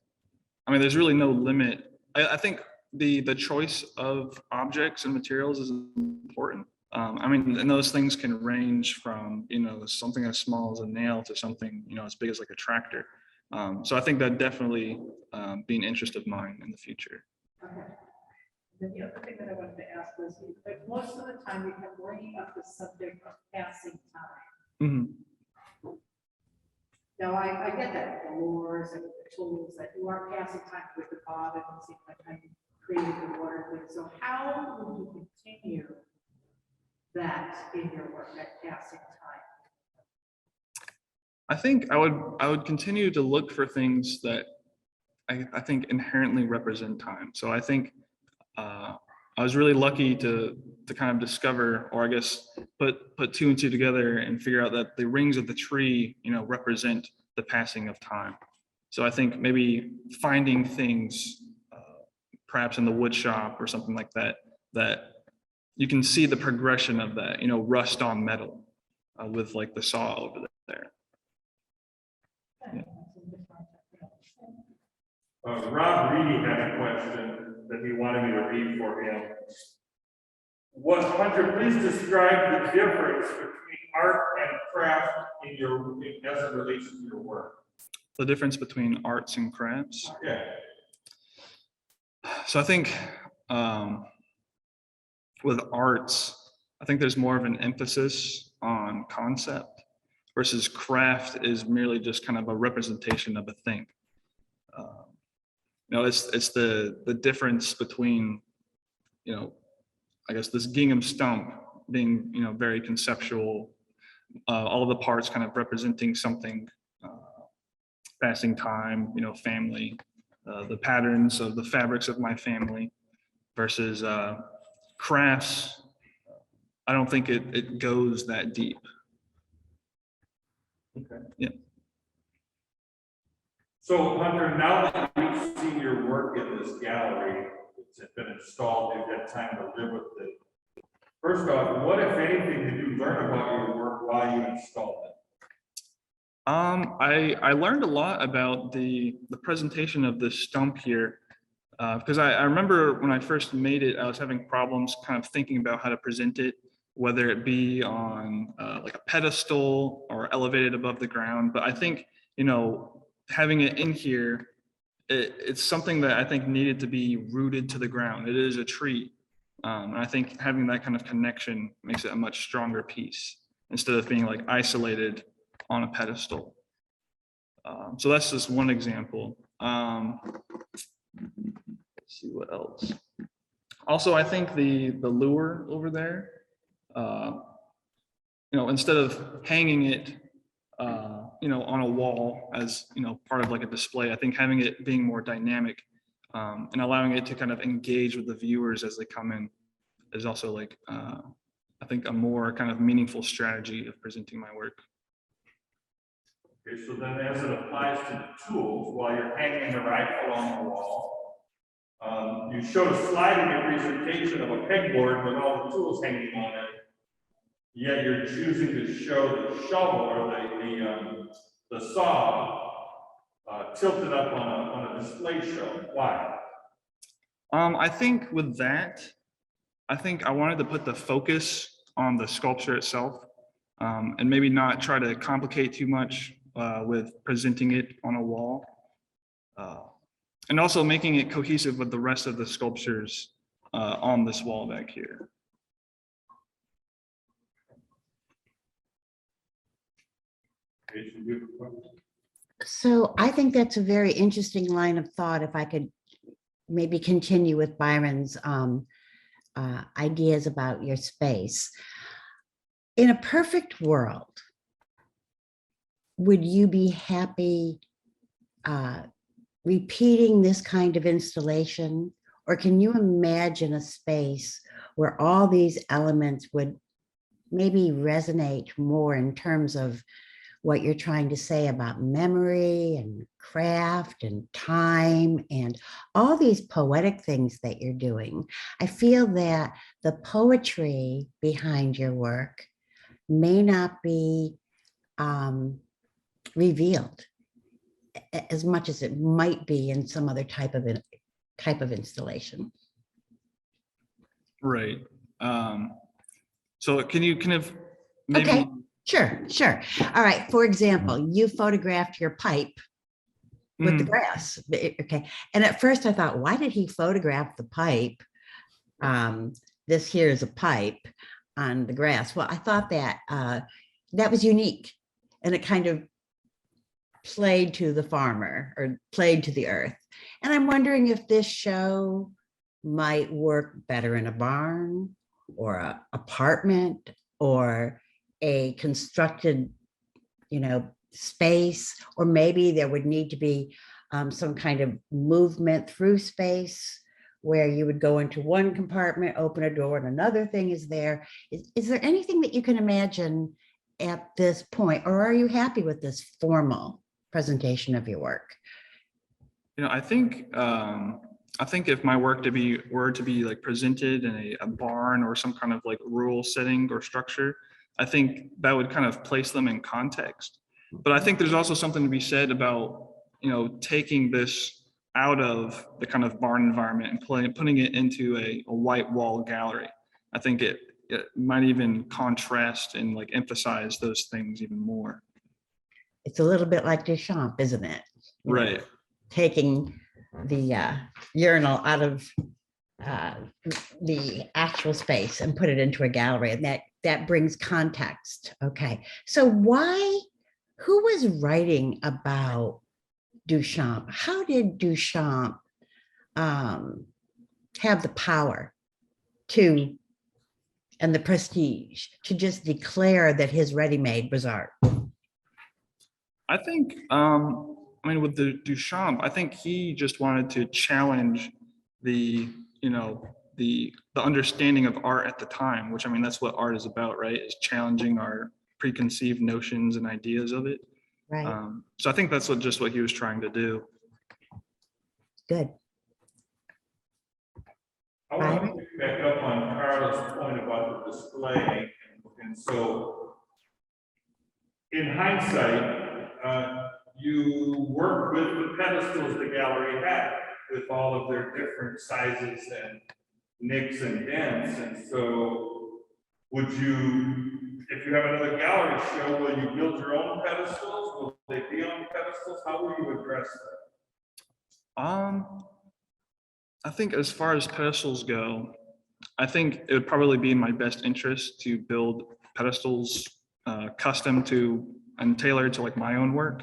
there's really no limit. I think the choice of objects and materials is important. And those things can range from, something as small as a nail to something, as big as like a tractor. So I think that definitely be an interest of mine in the future. Okay. Then the other thing that I wanted to ask was, like most of the time we kept bringing up the subject of passing time. Now I get that, the lures and the tools that you are passing time with the Bob and it seems like I'm creating the water thing. So how would you continue that in your work, that passing time? I think I would continue to look for things that I think inherently represent time. So I think I was really lucky to kind of discover, or I guess put two and two together and figure out that the rings of the tree, represent the passing of time. So I think maybe finding things, perhaps in the wood shop or something like that, that you can see the progression of that, you know, rust on metal with like the saw over there. Rob Reedy had a question that he wanted me to read for him. Hunter, please describe the difference between art and craft as it relates to your work. The difference between arts and crafts. Yeah. So I think with arts, I think there's more of an emphasis on concept versus craft is merely just kind of a representation of a thing. You know, it's the difference between, you know, I guess this Gingham stump being, you know, very conceptual, all of the parts kind of representing something, passing time, you know, family, the patterns of the fabrics of my family versus crafts. I don't think it goes that deep. Okay. Yeah. So Hunter, now that we've seen your work in this gallery, it's been installed, you've had time to live with it. First off, what, if anything, did you learn about your work while you installed it? I learned a lot about the presentation of this stump here, because I remember when I first made it, I was having problems kind of thinking about how to present it, whether it be on like a pedestal or elevated above the ground. But I think, you know, having it in here, it's something that I think needed to be rooted to the ground. It is a tree. And I think having that kind of connection makes it a much stronger piece instead of being like isolated on a pedestal. So that's just one example. Let's see what else. Also, I think the lure over there, you know, instead of hanging it, you know, on a wall as, you know, part of like a display, I think having it being more dynamic and allowing it to kind of engage with the viewers as they come in is also like, I think a more kind of meaningful strategy of presenting my work. Okay, so then as it applies to the tools, while you're hanging the rifle on the wall, you showed a slide in your presentation of a pegboard with all the tools hanging on it, yet you're choosing to show the shovel or the saw tilted up on a display shelf. Why? I think with that, I think I wanted to put the focus on the sculpture itself and maybe not try to complicate too much with presenting it on a wall. And also making it cohesive with the rest of the sculptures on this wall back here. So I think that's a very interesting line of thought. If I could maybe continue with Byron's ideas about your space. In a perfect world, would you be happy repeating this kind of installation? Or can you imagine a space where all these elements would maybe resonate more in terms of what you're trying to say about memory and craft and time and all these poetic things that you're doing? I feel that the poetry behind your work may not be revealed as much as it might be in some other type of installation. Right. So can you kind of maybe? Okay, sure. All right. For example, you photographed your pipe with the grass. Okay. And at first I thought, why did he photograph the pipe? This here is a pipe on the grass. Well, I thought that that was unique, and it kind of played to the farmer or played to the earth. And I'm wondering if this show might work better in a barn or an apartment or a constructed, space, or maybe there would need to be some kind of movement through space where you would go into one compartment, open a door, and another thing is there. Is there anything that you can imagine at this point, or are you happy with this formal presentation of your work? I think I think if my work were to be like presented in a barn or some kind of like rural setting or structure, I think that would kind of place them in context. But I think there's also something to be said about, taking this out of the kind of barn environment and putting it into a white wall gallery. I think it might even contrast and like emphasize those things even more. It's a little bit like Duchamp, isn't it? You know, Right. taking the urinal out of the actual space and put it into a gallery, and that brings context. Okay, so who was writing about Duchamp? How did Duchamp have the power to and the prestige to just declare that his ready-made was art? I think, with the Duchamp, I think he just wanted to challenge the understanding of art at the time, which, that's what art is about, right? Is challenging our preconceived notions and ideas of it. Right. So I think that's what he was trying to do. Good. I want to pick back up on Carla's point about the display. And so in hindsight, you work with the pedestals the gallery had with all of their different sizes and nicks and dents. And so would you, if you have another gallery show, will you build your own pedestals? Will they be on pedestals? How will you address that? I think as far as pedestals go, I think it would probably be in my best interest to build pedestals custom to and tailored to like my own work.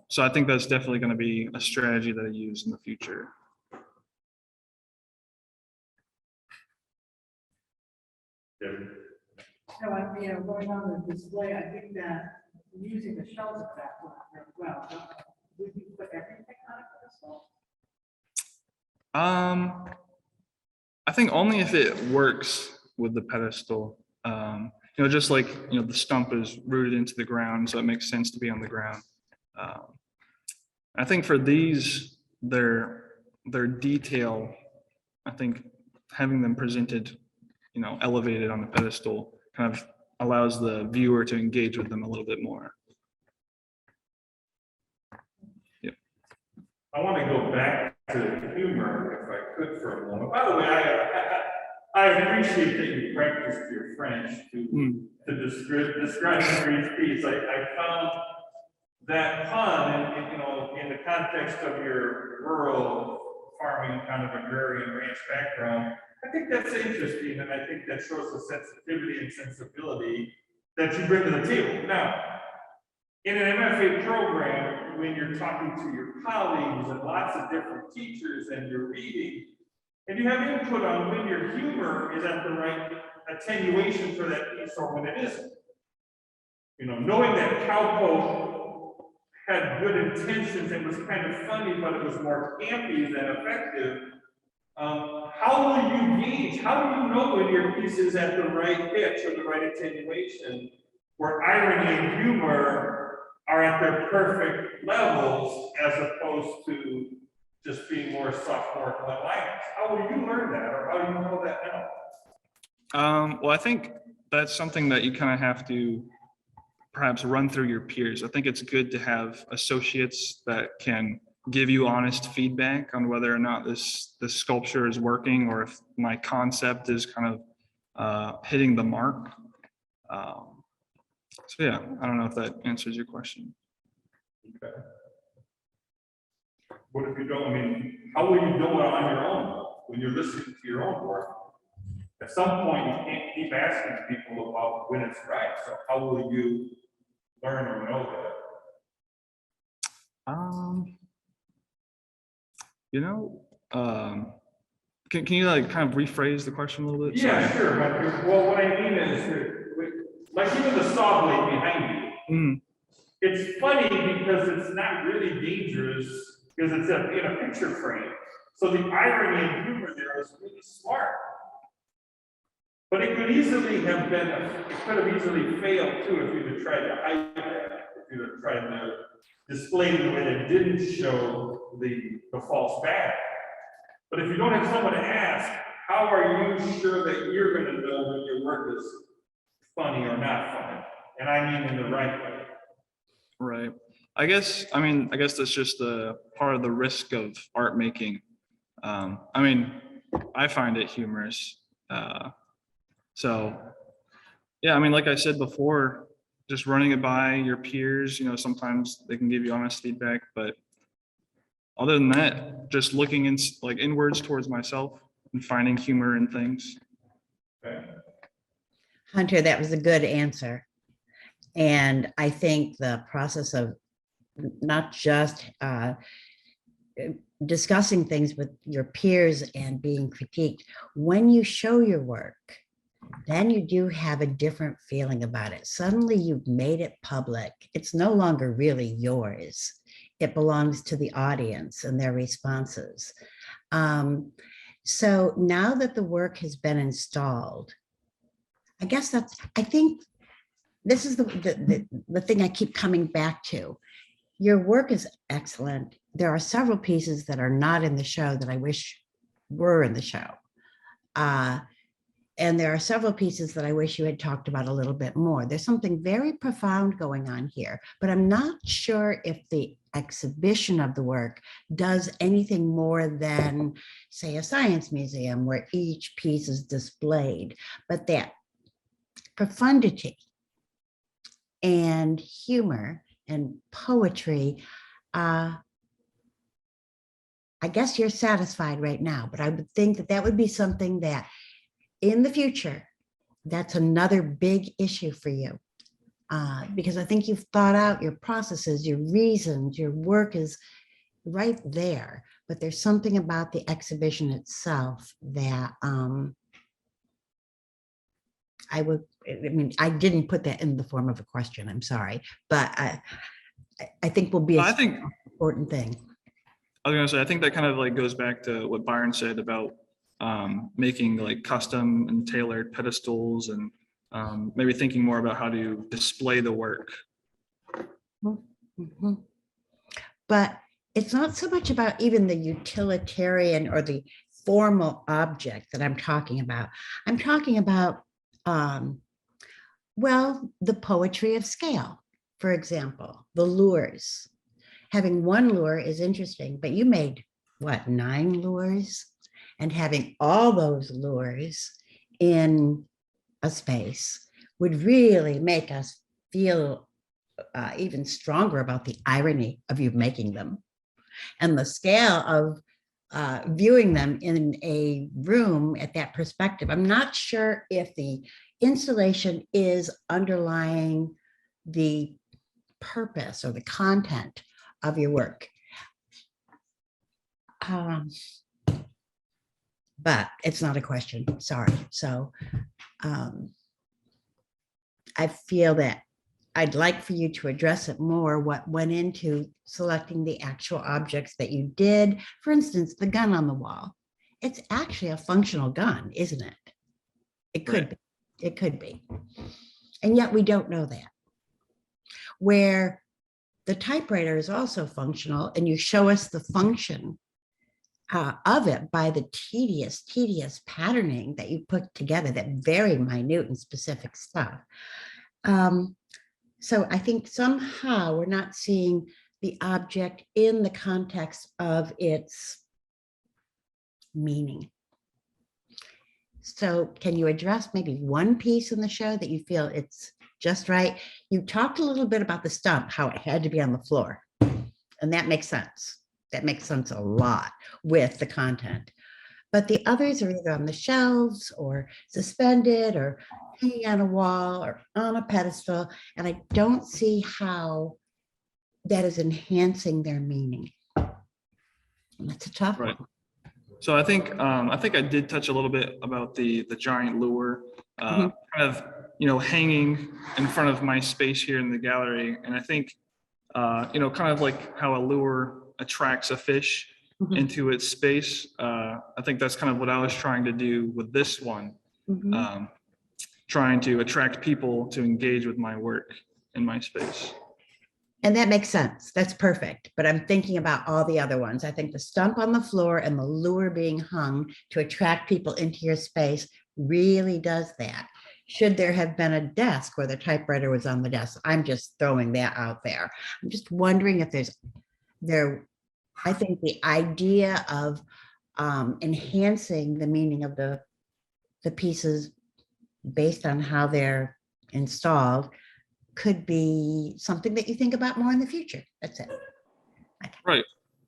So I think that's definitely going to be a strategy that I use in the future. So going on the display, I think that using the shelves of that one very well. Would you put everything on a pedestal? I think only if it works with the pedestal. Just like the stump is rooted into the ground, so it makes sense to be on the ground. I think for these, their detail, I think having them presented, elevated on the pedestal kind of allows the viewer to engage with them a little bit more. Yep. I want to go back to the humor, if I could, for a moment. By the way, I appreciate that you practiced your French to describe the piece. I found that pun, in the context of your rural farming, kind of agrarian ranch background. I think that's interesting, and I think that shows the sensitivity and sensibility that you bring to the table. Now, in an MFA program, when you're talking to your colleagues and lots of different teachers and you're reading, and you have input on when your humor is at the right attenuation for that piece or when it isn't. Knowing that Cowpoke had good intentions and was kind of funny, but it was more campy than effective. How will you gauge? How do you know when your piece is at the right pitch or the right attenuation, where irony and humor are at their perfect levels, as opposed to just being more sophomore one-liners? How will you learn that, or how do you know that now? Well, I think that's something that you kind of have to perhaps run through your peers. I think it's good to have associates that can give you honest feedback on whether or not this sculpture is working, or if my concept is kind of hitting the mark. So yeah, I don't know if that answers your question. Okay. What if you don't? How will you know it on your own when you're listening to your own work? At some point, you can't keep asking people about when it's right. So how will you learn or know that? Can you like kind of rephrase the question a little bit? Yeah, sure. Well, what I mean is, like even the saw blade behind you, it's funny because it's not really dangerous because it's in a picture frame. So the irony and humor there is really smart. But it could easily have been, it could have easily failed too if you'd have tried to hide that, if you'd have tried to display the way that didn't show the false back. But if you don't have someone to ask, how are you sure that you're going to know that your work is funny or not funny? And I mean in the right way. Right. I guess that's just a part of the risk of art making. I find it humorous. So yeah, like I said before, just running it by your peers, sometimes they can give you honest feedback, but other than that, just looking inwards towards myself and finding humor in things. Okay. Hunter, that was a good answer. And I think the process of not just discussing things with your peers and being critiqued, when you show your work, then you do have a different feeling about it. Suddenly you've made it public. It's no longer really yours. It belongs to the audience and their responses. So now that the work has been installed, I think this is the thing I keep coming back to. Your work is excellent. There are several pieces that are not in the show that I wish were in the show. And there are several pieces that I wish you had talked about a little bit more. There's something very profound going on here, but I'm not sure if the exhibition of the work does anything more than, say, a science museum where each piece is displayed. But that profundity and humor and poetry, I guess you're satisfied right now, but I would think that that would be something that in the future, that's another big issue for you. Because I think you've thought out your processes, your reasons, your work is right there, but there's something about the exhibition itself that I didn't put that in the form of a question, I'm sorry, but I think will be an important thing. I was gonna say, I think that kind of goes back to what Byron said about making custom and tailored pedestals and maybe thinking more about how to display the work. Mm-hmm. But it's not so much about even the utilitarian or the formal object that I'm talking about. I'm talking about, the poetry of scale, for example, the lures. Having one lure is interesting, but you made, 9 lures? And having all those lures in a space would really make us feel even stronger about the irony of you making them and the scale of viewing them in a room at that perspective. I'm not sure if the installation is underlying the purpose or the content of your work. But it's not a question, sorry. So I feel that I'd like for you to address it more, what went into selecting the actual objects that you did. For instance, the gun on the wall. It's actually a functional gun, isn't it? It could be. It could be. And yet we don't know that. Where the typewriter is also functional, and you show us the function of it by the tedious patterning that you put together, that very minute and specific stuff. So I think somehow we're not seeing the object in the context of its meaning. So can you address maybe one piece in the show that you feel it's just right? You talked a little bit about the stump, how it had to be on the floor, and that makes sense. That makes sense a lot with the content. But the others are either on the shelves or suspended or hanging on a wall or on a pedestal. And I don't see how that is enhancing their meaning. And that's a tough one. So I think I did touch a little bit about the giant lure, kind of, hanging in front of my space here in the gallery. And I think, kind of like how a lure attracts a fish into its space. I think that's kind of what I was trying to do with this one, trying to attract people to engage with my work in my space. And that makes sense. That's perfect. But I'm thinking about all the other ones. I think the stump on the floor and the lure being hung to attract people into your space really does that. Should there have been a desk where the typewriter was on the desk? I'm just throwing that out there. I'm just wondering if I think the idea of enhancing the meaning of the pieces based on how they're installed could be something that you think about more in the future. That's it. Right.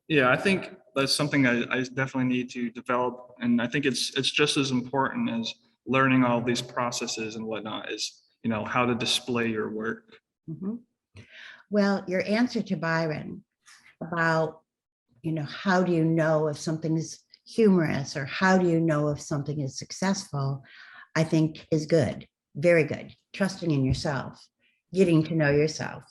Yeah, I think that's something I definitely need to develop. And I think it's just as important as learning all these processes and whatnot is, how to display your work. Mhm. Well, your answer to Byron about, how do you know if something's humorous or how do you know if something is successful, I think is good. Very good. Trusting in yourself, getting to know yourself.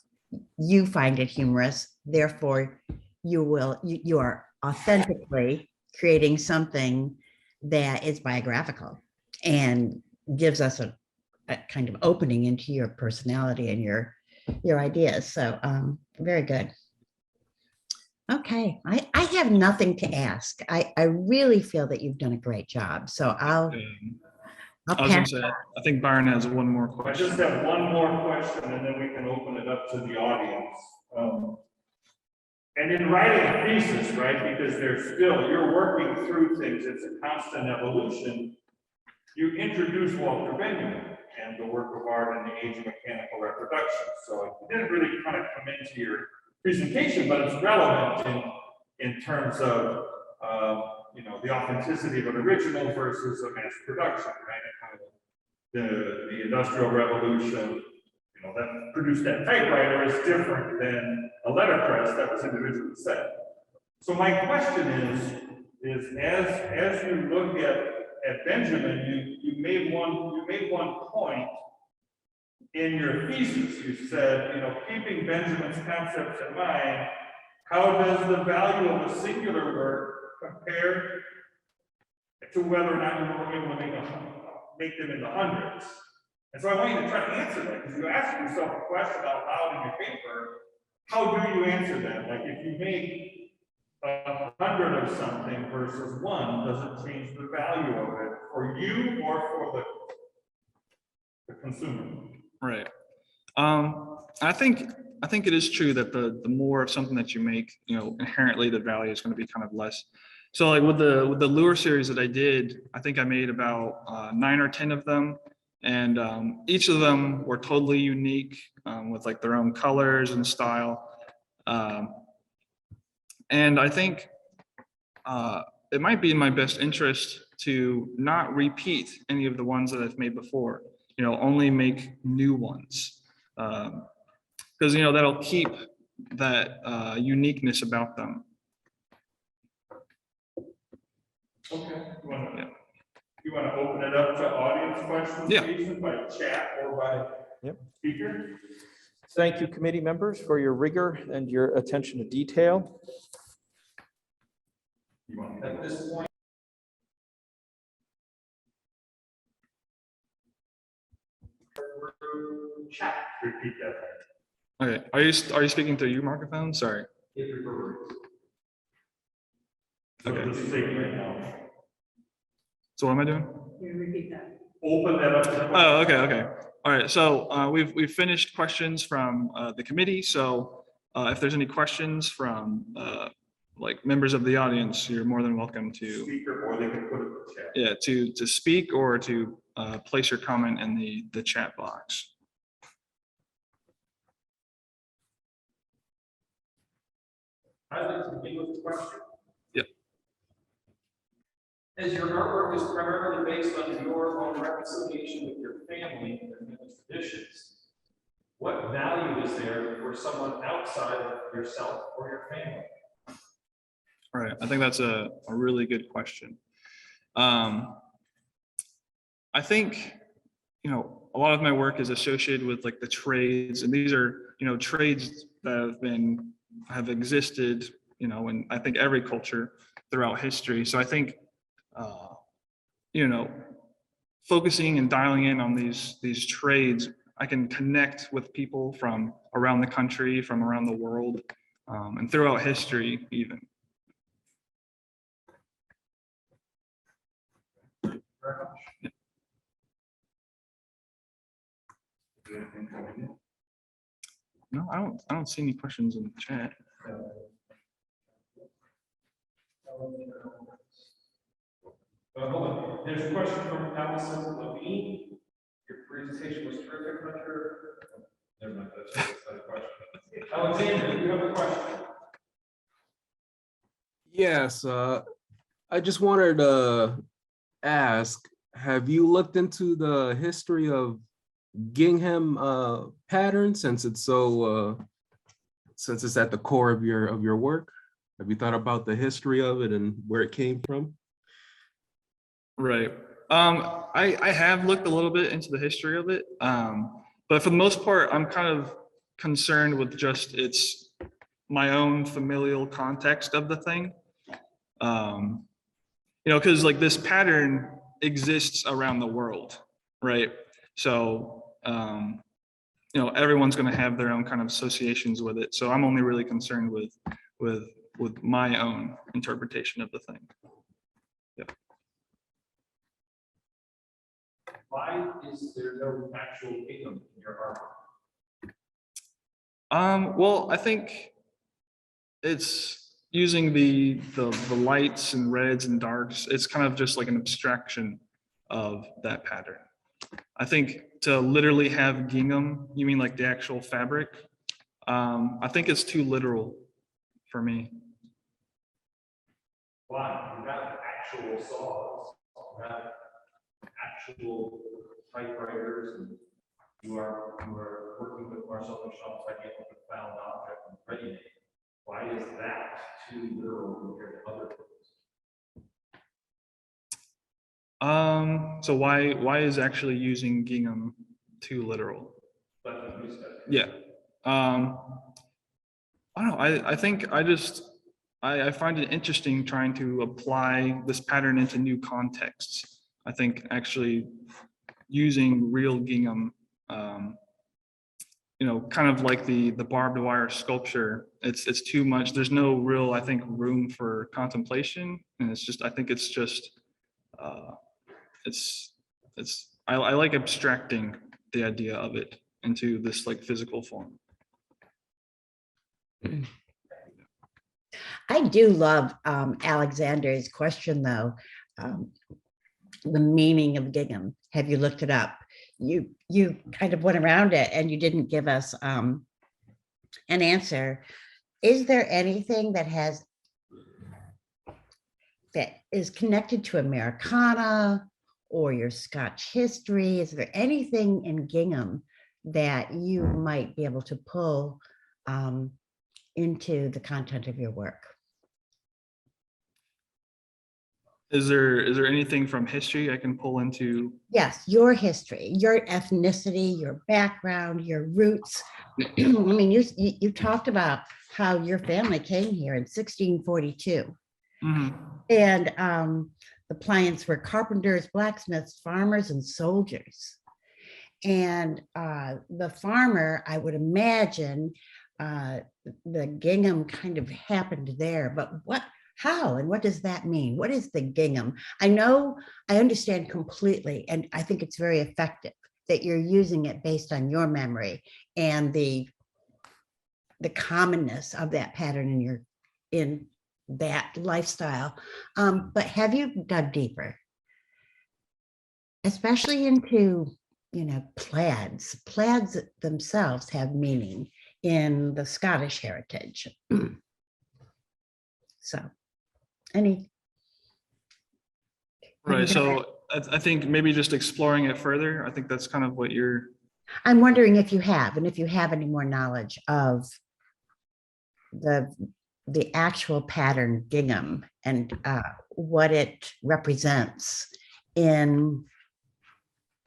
You find it humorous, therefore you are authentically creating something that is biographical and gives us a kind of opening into your personality and your ideas. So very good. Okay, I have nothing to ask. I really feel that you've done a great job. So I'll I was going pass. to say, I think Byron has one more I question. just have one more question and then we can open it up to the audience. And in writing a thesis, right, because you're working through things, it's a constant evolution. You introduce Walter Benjamin and the work of art in the age of mechanical reproduction. So it didn't really kind of come into your presentation, but it's relevant in terms of, the authenticity of an original versus a mass production, right? And how the Industrial Revolution, that produced that typewriter is different than a letterpress that was individually set. So my question is as you look at Benjamin, you made one point in your thesis. You said, keeping Benjamin's concepts in mind, how does the value of a singular work compare to whether or not you were able to make them in the hundreds? And so I want you to try to answer that, because you ask yourself a question out loud in your paper. How do you answer that? Like, if you make 100 of something versus one, does it change the value of it for you or for the consumer? Right. I think it is true that the more of something that you make, inherently the value is going to be kind of less. So like with the lure series that I did, I think I made about 9 or 10 of them. And each of them were totally unique with like their own colors and style. And I think it might be in my best interest to not repeat any of the ones that I've made before, only make new ones. Because, that'll keep that uniqueness about them. Okay. You want to open it up to audience questions, Yeah. Jason, by chat or by speaker? Thank you, committee members, for your rigor and your attention to detail. At this point, Chat. Repeat that. Okay. Are you speaking through your microphone? Sorry. Okay. Let's say right now. So what am I doing? Can you repeat that? Open that up to Oh, okay. All right. So we've finished questions from the committee. So if there's any questions from like members of the audience, you're more than welcome to speaker, or they can put it in the chat. Yeah, to speak or to place your comment in the chat box. I'd like to begin with a question. Yep. As your artwork is primarily based on your own reconciliation with your family and traditions, what value is there for someone outside of yourself or your family? All right, I think that's a really good question. I think, a lot of my work is associated with like the trades, and these are, trades that have existed, in I think every culture throughout history. So I think, focusing and dialing in on these trades I can connect with people from around the country, from around the world, and throughout history even. No, I don't see any questions in the chat. Hold on. There's a question from Allison Levine. Your presentation was terrific, Hunter. Never mind, that's not a question. Alexander, you have a question? Yes, I just wanted to ask, have you looked into the history of Gingham pattern, since it's so since it's at the core of your work? Have you thought about the history of it and where it came from? Right. I have looked a little bit into the history of it, but for the most part, I'm kind of concerned with just my own familial context of the thing. You know, because like this pattern exists around the world, right? So, you know, everyone's going to have their own kind of associations with it. So I'm only really concerned with my own interpretation of the thing. Yeah. Why is there no actual Gingham in your art? Well, I think it's using the lights and reds and darks. It's kind of just like an abstraction of that pattern. I think to literally have gingham, you mean like the actual fabric? I think it's too literal for me. Why? You have actual saws, you have actual typewriters, and you are working with Marcel Duchamp's idea of a found object and ready-made. Why is that too literal compared to other things? So why is actually using gingham too literal? That's what you said. Yeah. I don't know. I think I find it interesting trying to apply this pattern into new contexts. I think actually using real gingham, you know, kind of like the barbed wire sculpture, it's too much. There's no real, I think, room for contemplation, and it's just, I think it's just, I like abstracting the idea of it into this like physical form. I do love Alexander's question, though. The meaning of gingham. Have you looked it up? You kind of went around it and you didn't give us an answer. Is there anything that is connected to Americana or your Scotch history? Is there anything in gingham that you might be able to pull into the content of your work? Is there anything from history I can pull into? Yes, your history, your ethnicity, your background, your roots. I mean, you talked about how your family came here in 1642. Mm-hmm. And the Pyants were carpenters, blacksmiths, farmers, and soldiers. And the farmer, I would imagine, the gingham kind of happened there. But how and what does that mean? What is the gingham? I understand completely, and I think it's very effective that you're using it based on your memory and the commonness of that pattern in that lifestyle. But have you dug deeper, especially into, you know, plaids? Plaids themselves have meaning in the Scottish heritage. So, Right. So I think maybe just exploring it further. I think that's kind of what you're. I'm wondering if you have, and if you have any more knowledge of the actual pattern gingham and what it represents in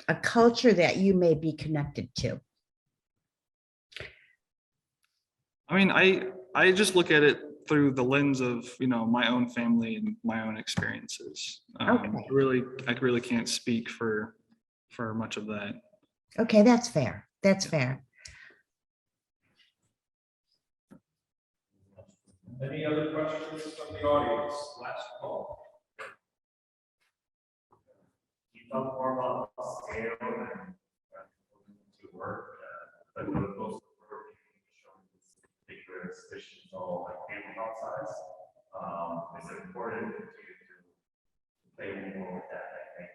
a culture that you may be connected to. I mean, I just look at it through the lens of, you know, my own family and my own experiences. Okay. I really can't speak for much of that. Okay, that's fair. That's fair. Any other questions from the audience? Last call. You talk more about scale and to work, but most of the work showing particular suspicions all like panel size. Is it important to play more with that? I think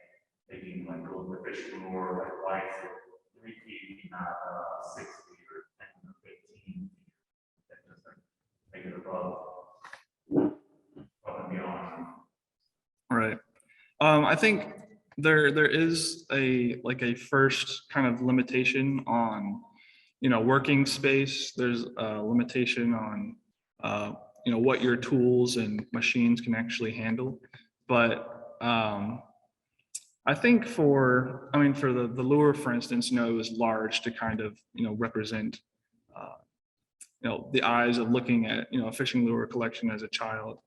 taking like a little bit more like why is it 3 feet, not 6 feet or 10 or 15? That doesn't make it above and beyond. Right. I think there is a first kind of limitation on, working space. There's a limitation on, what your tools and machines can actually handle. But I think for the lure, for instance, it was large to kind of, represent, the eyes of looking at, a fishing lure collection as a child.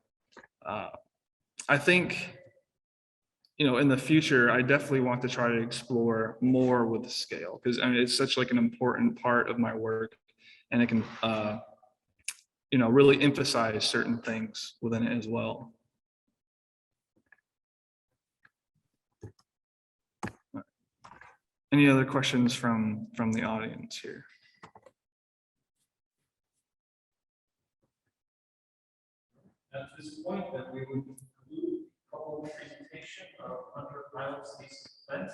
I think, in the future, I definitely want to try to explore more with the scale, because it's such like an important part of my work, and it can, really emphasize certain things within it as well. Any other questions from the audience here? At this point, that we would conclude a couple presentation of Hunter Pyland's thesis event.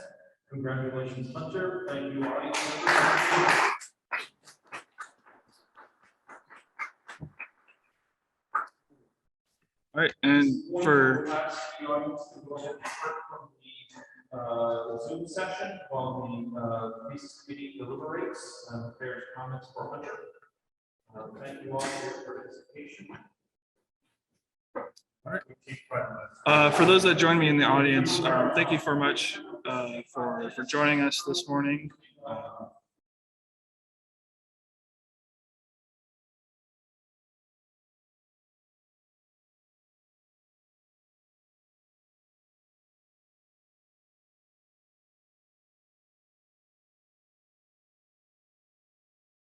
Congratulations, Hunter. Thank you, audience members. All right, and for We'll ask the audience to go ahead and start from the Zoom session while the thesis committee deliberates and prepares comments for Hunter. Thank you all for your participation. All right. for those that join me in the audience, thank you very much for joining us this morning.